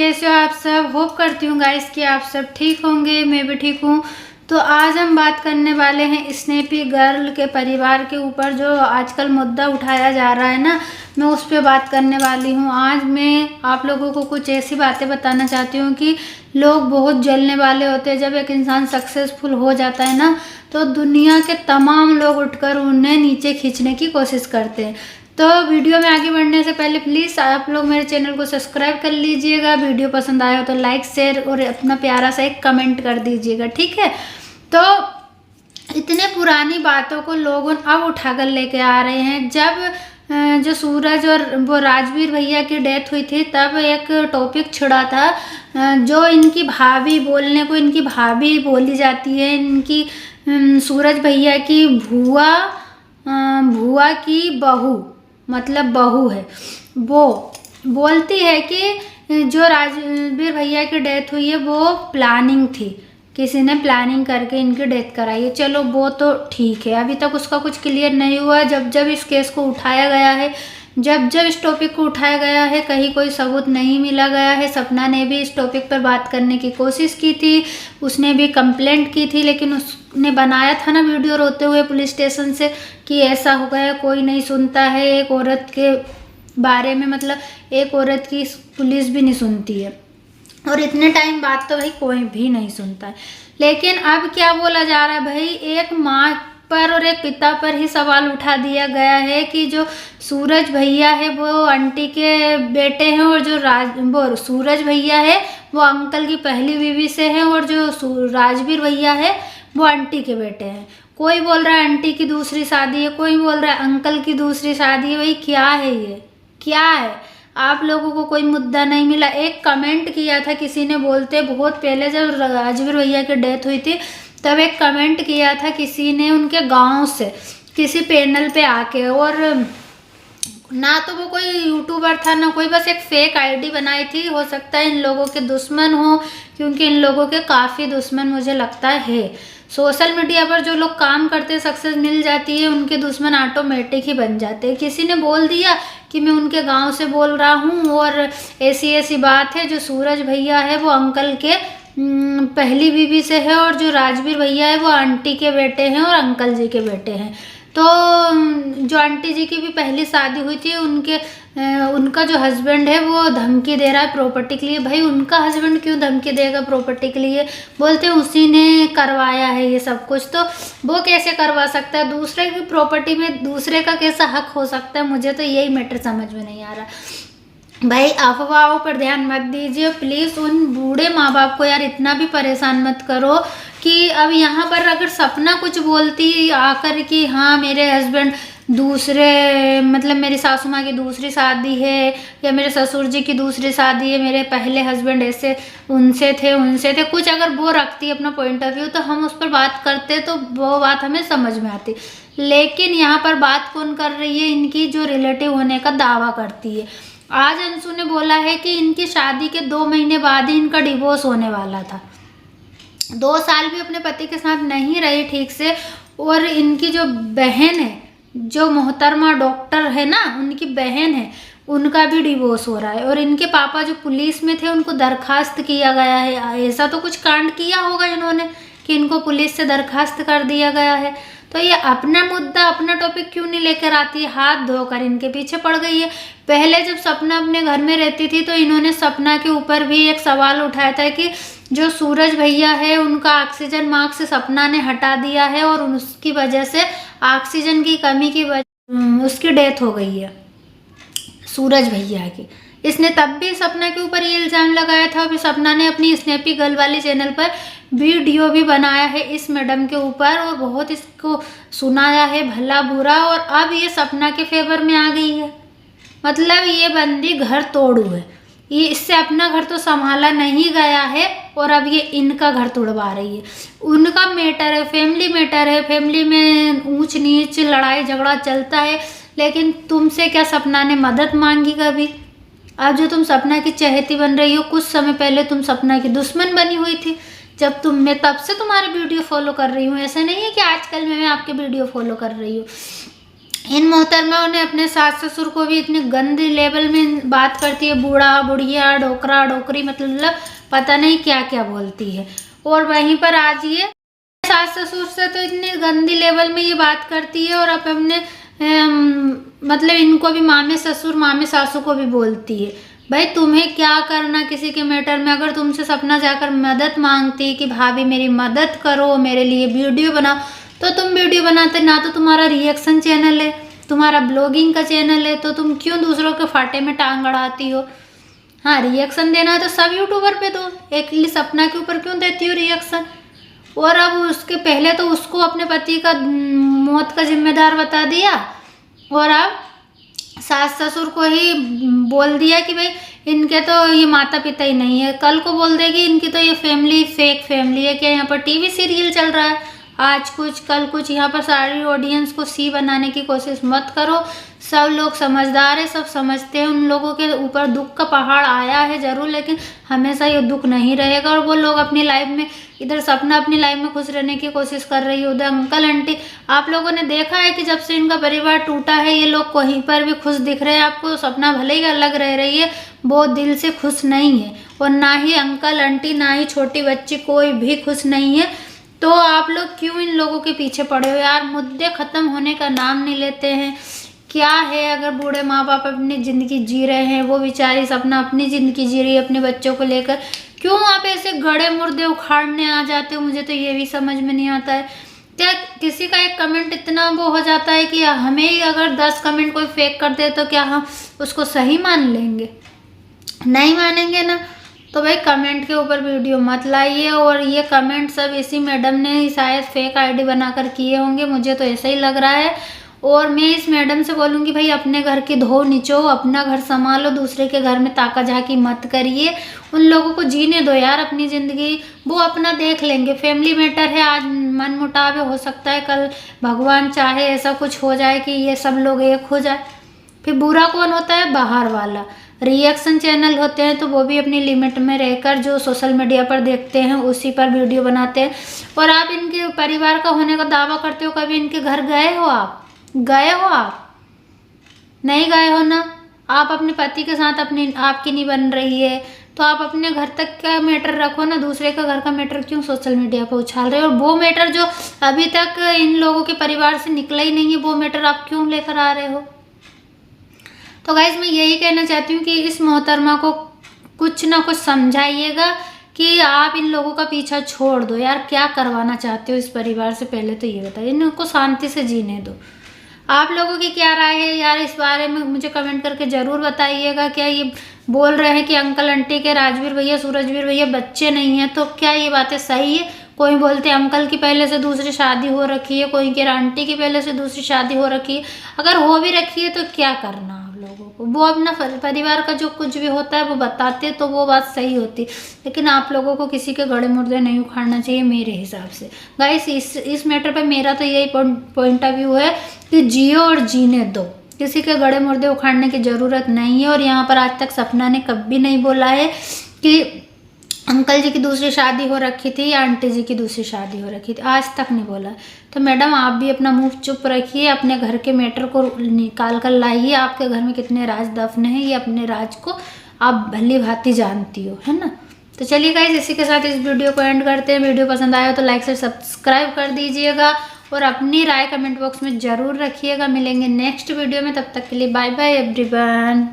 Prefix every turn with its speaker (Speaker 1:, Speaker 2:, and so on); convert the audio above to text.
Speaker 1: कैसे हो आप सब। होप करती हूँ गाइस कि आप सब ठीक होंगे, मैं भी ठीक हूँ। तो आज हम बात करने वाले हैं स्नैपी गर्ल के परिवार के ऊपर, जो आजकल मुद्दा उठाया जा रहा है ना, मैं उस पर बात करने वाली हूँ। आज मैं आप लोगों को कुछ ऐसी बातें बताना चाहती हूँ कि लोग बहुत जलने वाले होते हैं। जब एक इंसान सक्सेसफुल हो जाता है ना, तो दुनिया के तमाम लोग उठकर उन्हें नीचे खींचने की कोशिश करते हैं। तो वीडियो में आगे बढ़ने से पहले प्लीज़ आप लोग मेरे चैनल को सब्सक्राइब कर लीजिएगा। वीडियो पसंद आया हो तो लाइक शेयर और अपना प्यारा सा एक कमेंट कर दीजिएगा, ठीक है। तो इतने पुरानी बातों को लोग अब उठाकर लेके आ रहे हैं। जब जो सूरज और वो राजवीर भैया की डेथ हुई थी, तब एक टॉपिक छिड़ा था, जो इनकी भाभी बोलने को इनकी भाभी बोली जाती है, इनकी सूरज भैया की भुआ की बहू, मतलब बहू है, वो बोलती है कि जो राजवीर भैया की डेथ हुई है वो प्लानिंग थी, किसी ने प्लानिंग करके इनकी डेथ कराई है। चलो वो तो ठीक है, अभी तक उसका कुछ क्लियर नहीं हुआ। जब जब इस केस को उठाया गया है, जब जब इस टॉपिक को उठाया गया है, कहीं कोई सबूत नहीं मिला गया है। सपना ने भी इस टॉपिक पर बात करने की कोशिश की थी, उसने भी कंप्लेंट की थी, लेकिन उसने बनाया था ना वीडियो रोते हुए पुलिस स्टेशन से कि ऐसा हो गया, कोई नहीं सुनता है एक औरत के बारे में, मतलब एक औरत की पुलिस भी नहीं सुनती है, और इतने टाइम बाद तो भाई कोई भी नहीं सुनता है। लेकिन अब क्या बोला जा रहा है भाई, एक माँ पर और एक पिता पर ही सवाल उठा दिया गया है कि जो सूरज भैया है वो आंटी के बेटे हैं, और जो वो सूरज भैया है वो अंकल की पहली बीवी से है, और जो राजवीर भैया है वो आंटी के बेटे हैं। कोई बोल रहा है आंटी की दूसरी शादी है, कोई बोल रहा है अंकल की दूसरी शादी है। भाई क्या है ये, क्या है? आप लोगों को कोई मुद्दा नहीं मिला? एक कमेंट किया था किसी ने, बोलते बहुत पहले जब राजवीर भैया की डेथ हुई थी, तब एक कमेंट किया था किसी ने उनके गांव से किसी पैनल पे आके, और ना तो वो कोई यूट्यूबर था ना कोई, बस एक फेक आईडी बनाई थी। हो सकता है इन लोगों के दुश्मन हो, क्योंकि इन लोगों के काफ़ी दुश्मन मुझे लगता है। सोशल मीडिया पर जो लोग काम करते सक्सेस मिल जाती है, उनके दुश्मन ऑटोमेटिक ही बन जाते हैं। किसी ने बोल दिया कि मैं उनके गांव से बोल रहा हूँ, और ऐसी ऐसी बात है, जो सूरज भैया है वो अंकल के पहली बीवी से है, और जो राजवीर भैया है वो आंटी के बेटे हैं और अंकल जी के बेटे हैं। तो जो आंटी जी की भी पहली शादी हुई थी, उनका जो हस्बैंड है वो धमकी दे रहा है प्रॉपर्टी के लिए। भाई उनका हस्बैंड क्यों धमकी देगा प्रॉपर्टी के लिए? बोलते हैं उसी ने करवाया है ये सब कुछ, तो वो कैसे करवा सकता है? दूसरे की प्रॉपर्टी में दूसरे का कैसा हक हो सकता है? मुझे तो यही मैटर समझ में नहीं आ रहा। भाई अफवाहों पर ध्यान मत दीजिए प्लीज़। उन बूढ़े माँ बाप को यार इतना भी परेशान मत करो कि अब यहाँ पर अगर सपना कुछ बोलती आकर कि हाँ मेरे हस्बैंड दूसरे, मतलब मेरी सासू माँ की दूसरी शादी है, या मेरे ससुर जी की दूसरी शादी है, मेरे पहले हस्बैंड ऐसे उनसे थे, कुछ अगर वो रखती अपना पॉइंट ऑफ व्यू, तो हम उस पर बात करते, तो वो बात हमें समझ में आती। लेकिन यहाँ पर बात कौन कर रही है? इनकी जो रिलेटिव होने का दावा करती है। आज अंशु ने बोला है कि इनकी शादी के 2 महीने बाद ही इनका डिवोर्स होने वाला था। 2 साल भी अपने पति के साथ नहीं रही ठीक से, और इनकी जो बहन है, जो मोहतरमा डॉक्टर है ना, उनकी बहन है, उनका भी डिवोर्स हो रहा है। और इनके पापा जो पुलिस में थे, उनको दरखास्त किया गया है। ऐसा तो कुछ कांड किया होगा इन्होंने कि इनको पुलिस से दरखास्त कर दिया गया है। तो ये अपना मुद्दा, अपना टॉपिक क्यों नहीं लेकर आती है? हाथ धोकर इनके पीछे पड़ गई है। पहले जब सपना अपने घर में रहती थी, तो इन्होंने सपना के ऊपर भी एक सवाल उठाया था कि जो सूरज भैया है उनका ऑक्सीजन मास्क सपना ने हटा दिया है, और उसकी वजह से ऑक्सीजन की कमी की वजह उसकी डेथ हो गई है सूरज भैया की। इसने तब भी सपना के ऊपर ये इल्ज़ाम लगाया था। फिर सपना ने अपनी स्नैपी गर्ल वाली चैनल पर वीडियो भी बनाया है इस मैडम के ऊपर, और बहुत इसको सुनाया है भला बुरा, और अब ये सपना के फेवर में आ गई है। मतलब ये बंदी घर तोड़ू है, ये इससे अपना घर तो संभाला नहीं गया है, और अब ये इनका घर तोड़वा रही है। उनका मैटर है, फैमिली मैटर है, फैमिली में ऊंच नीच लड़ाई झगड़ा चलता है, लेकिन तुमसे क्या सपना ने मदद मांगी कभी? अब जो तुम सपना की चहेती बन रही हो, कुछ समय पहले तुम सपना की दुश्मन बनी हुई थी। मैं तब से तुम्हारे वीडियो फॉलो कर रही हूँ, ऐसा नहीं है कि आजकल मैं आपके वीडियो फॉलो कर रही हूँ। इन मोहतरमाओं ने अपने सास ससुर को भी इतने गंदे लेवल में बात करती है, बूढ़ा बुढ़िया, डोकरा डोकरी, मतलब पता नहीं क्या क्या बोलती है। और वहीं पर आज ये सास ससुर से तो इतनी गंदी लेवल में ये बात करती है, और अब अपने मतलब इनको भी मामे ससुर मामे सासू को भी बोलती है। भाई तुम्हें क्या करना किसी के मैटर में? अगर तुमसे सपना जाकर मदद मांगती कि भाभी मेरी मदद करो, मेरे लिए वीडियो बनाओ, तो तुम वीडियो बनाते ना। तो तुम्हारा रिएक्शन चैनल है, तुम्हारा ब्लॉगिंग का चैनल है, तो तुम क्यों दूसरों के फाटे में टांग अड़ाती हो? हाँ, रिएक्शन देना है तो सब यूट्यूबर पे दो, एक सपना के ऊपर क्यों देती हो रिएक्शन? और अब उसके पहले तो उसको अपने पति का मौत का जिम्मेदार बता दिया, और अब सास ससुर को ही बोल दिया कि भाई इनके तो ये माता पिता ही नहीं है। कल को बोल देगी इनकी तो ये फैमिली फेक फैमिली है। क्या यहाँ पर टीवी सीरियल चल रहा है? आज कुछ कल कुछ। यहाँ पर सारी ऑडियंस को सी बनाने की कोशिश मत करो। सब लोग समझदार है, सब समझते हैं। उन लोगों के ऊपर दुख का पहाड़ आया है जरूर, लेकिन हमेशा ये दुख नहीं रहेगा। और वो लोग अपनी लाइफ में, इधर सपना अपनी लाइफ में खुश रहने की कोशिश कर रही है, उधर अंकल आंटी। आप लोगों ने देखा है कि जब से इनका परिवार टूटा है, ये लोग कहीं पर भी खुश दिख रहे हैं आपको? सपना भले ही अलग रह रही है, वो दिल से खुश नहीं है, और ना ही अंकल आंटी, ना ही छोटी बच्ची, कोई भी खुश नहीं है। तो आप लोग क्यों इन लोगों के पीछे पड़े हो यार? मुद्दे खत्म होने का नाम नहीं लेते हैं। क्या है, अगर बूढ़े माँ बाप अपनी ज़िंदगी जी रहे हैं, वो बेचारी सपना अपनी ज़िंदगी जी रही है अपने बच्चों को लेकर, क्यों आप ऐसे गड़े मुर्दे उखाड़ने आ जाते हो? मुझे तो ये भी समझ में नहीं आता है। क्या किसी का एक कमेंट इतना वो हो जाता है कि हमें ही अगर 10 कमेंट कोई फेक कर दे तो क्या हम उसको सही मान लेंगे? नहीं मानेंगे ना। तो भाई कमेंट के ऊपर वीडियो मत लाइए। और ये कमेंट सब इसी मैडम ने शायद फेक आईडी बनाकर किए होंगे, मुझे तो ऐसा ही लग रहा है। और मैं इस मैडम से बोलूँगी भाई अपने घर की धो निचो, अपना घर संभालो, दूसरे के घर में ताका झाकी मत करिए। उन लोगों को जीने दो यार अपनी ज़िंदगी, वो अपना देख लेंगे। फैमिली मैटर है, आज मन मुटाव हो सकता है, कल भगवान चाहे ऐसा कुछ हो जाए कि ये सब लोग एक हो जाए। फिर बुरा कौन होता है? बाहर वाला। रिएक्शन चैनल होते हैं तो वो भी अपनी लिमिट में रहकर जो सोशल मीडिया पर देखते हैं उसी पर वीडियो बनाते हैं। और आप इनके परिवार का होने का दावा करते हो, कभी इनके घर गए हो? आप गए हो? आप नहीं गए हो ना। आप अपने पति के साथ अपनी आपकी नहीं बन रही है, तो आप अपने घर तक का मैटर रखो ना। दूसरे का घर का मैटर क्यों सोशल मीडिया पर उछाल रहे हो? और वो मैटर जो अभी तक इन लोगों के परिवार से निकला ही नहीं है, वो मैटर आप क्यों लेकर आ रहे हो? तो गाइज मैं यही कहना चाहती हूँ कि इस मोहतरमा को कुछ ना कुछ समझाइएगा कि आप इन लोगों का पीछा छोड़ दो यार। क्या करवाना चाहते हो इस परिवार से? पहले तो ये बताइए, इनको शांति से जीने दो। आप लोगों की क्या राय है यार इस बारे में? मुझे कमेंट करके ज़रूर बताइएगा। क्या ये बोल रहे हैं कि अंकल आंटी के, राजवीर भैया, सूरजवीर भैया बच्चे नहीं हैं, तो क्या ये बातें सही है? कोई बोलते हैं अंकल की पहले से दूसरी शादी हो रखी है, कोई कह रहा आंटी की पहले से दूसरी शादी हो रखी है। अगर हो भी रखी है तो क्या करना आप लोगों को? वो अपना परिवार का जो कुछ भी होता है वो बताते तो वो बात सही होती, लेकिन आप लोगों को किसी के गड़े मुर्दे नहीं उखाड़ना चाहिए मेरे हिसाब से। गाइस इस मैटर पे मेरा तो यही पॉइंट ऑफ व्यू है कि जियो और जीने दो, किसी के गड़े मुर्दे उखाड़ने की ज़रूरत नहीं है। और यहाँ पर आज तक सपना ने कभी नहीं बोला है कि अंकल जी की दूसरी शादी हो रखी थी या आंटी जी की दूसरी शादी हो रखी थी, आज तक नहीं बोला। तो मैडम आप भी अपना मुंह चुप रखिए, अपने घर के मैटर को निकाल कर लाइए। आपके घर में कितने राज दफन हैं, ये अपने राज को आप भली भांति जानती हो, है ना। तो चलिए गाइस इसी के साथ इस वीडियो को एंड करते हैं। वीडियो पसंद आया तो लाइक से सब्सक्राइब कर दीजिएगा और अपनी राय कमेंट बॉक्स में ज़रूर रखिएगा। मिलेंगे नेक्स्ट वीडियो में, तब तक के लिए बाय बाय एवरीवन।